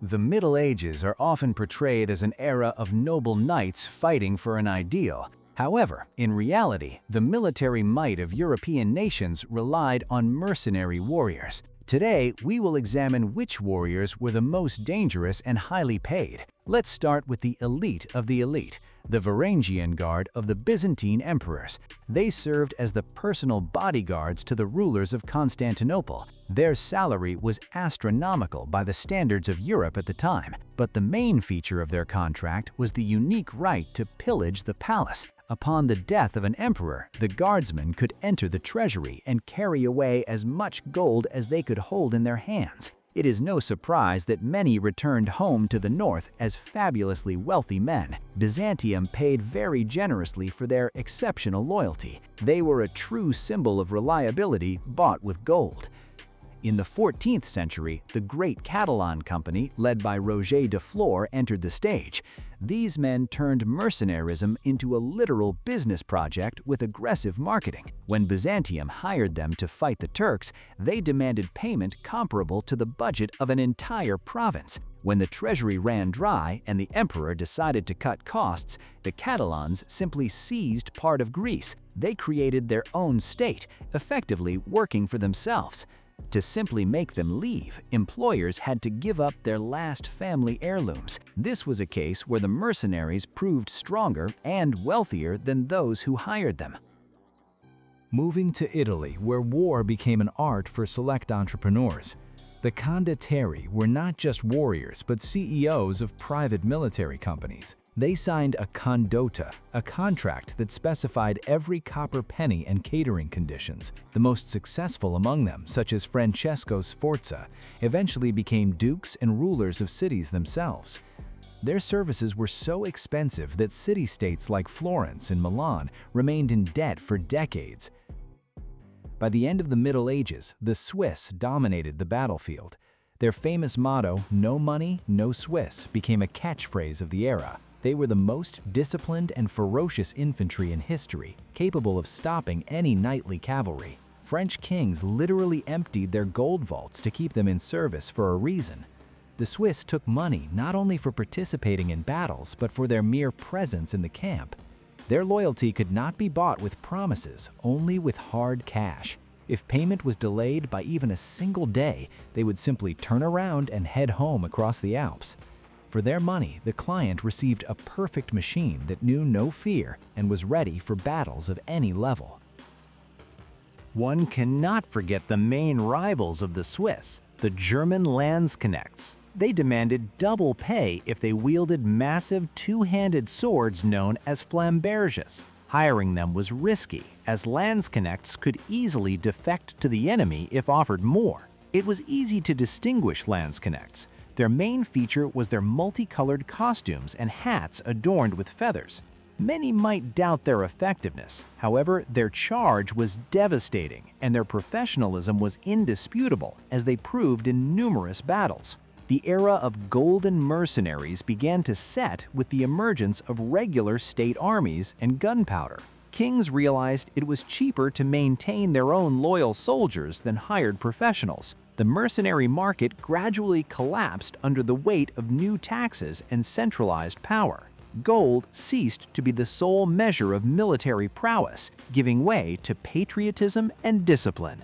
The Middle Ages are often portrayed as an era of noble knights fighting for an ideal. However, in reality, the military might of European nations relied on mercenary warriors. Today, we will examine which warriors were the most dangerous and highly paid. Let's start with the elite of the elite, the Varangian Guard of the Byzantine emperors. They served as the personal bodyguards to the rulers of Constantinople. Their salary was astronomical by the standards of Europe at the time, but the main feature of their contract was the unique right to pillage the palace. Upon the death of an emperor, the guardsmen could enter the treasury and carry away as much gold as they could hold in their hands. It is no surprise that many returned home to the north as fabulously wealthy men. Byzantium paid very generously for their exceptional loyalty. They were a true symbol of reliability bought with gold. In the 14th century, the Great Catalan Company, led by Roger de Flor, entered the stage. These men turned mercenarism into a literal business project with aggressive marketing. When Byzantium hired them to fight the Turks, they demanded payment comparable to the budget of an entire province. When the treasury ran dry and the emperor decided to cut costs, the Catalans simply seized part of Greece. They created their own state, effectively working for themselves. To simply make them leave, employers had to give up their last family heirlooms. This was a case where the mercenaries proved stronger and wealthier than those who hired them. Moving to Italy, where war became an art for select entrepreneurs. The condottieri were not just warriors, but CEOs of private military companies. They signed a condotta, a contract that specified every copper penny and catering conditions. The most successful among them, such as Francesco Sforza, eventually became dukes and rulers of cities themselves. Their services were so expensive that city-states like Florence and Milan remained in debt for decades. By the end of the Middle Ages, the Swiss dominated the battlefield. Their famous motto, "No money, no Swiss," became a catchphrase of the era. They were the most disciplined and ferocious infantry in history, capable of stopping any knightly cavalry. French kings literally emptied their gold vaults to keep them in service for a reason. The Swiss took money not only for participating in battles, but for their mere presence in the camp. Their loyalty could not be bought with promises, only with hard cash. If payment was delayed by even a single day, they would simply turn around and head home across the Alps. For their money, the client received a perfect machine that knew no fear and was ready for battles of any level. One cannot forget the main rivals of the Swiss, the German Landsknechts. They demanded double pay if they wielded massive two-handed swords known as flamberges. Hiring them was risky, as Landsknechts could easily defect to the enemy if offered more. It was easy to distinguish Landsknechts. Their main feature was their multicolored costumes and hats adorned with feathers. Many might doubt their effectiveness. However, their charge was devastating, and their professionalism was indisputable, as they proved in numerous battles. The era of golden mercenaries began to set with the emergence of regular state armies and gunpowder. Kings realized it was cheaper to maintain their own loyal soldiers than hired professionals. The mercenary market gradually collapsed under the weight of new taxes and centralized power. Gold ceased to be the sole measure of military prowess, giving way to patriotism and discipline.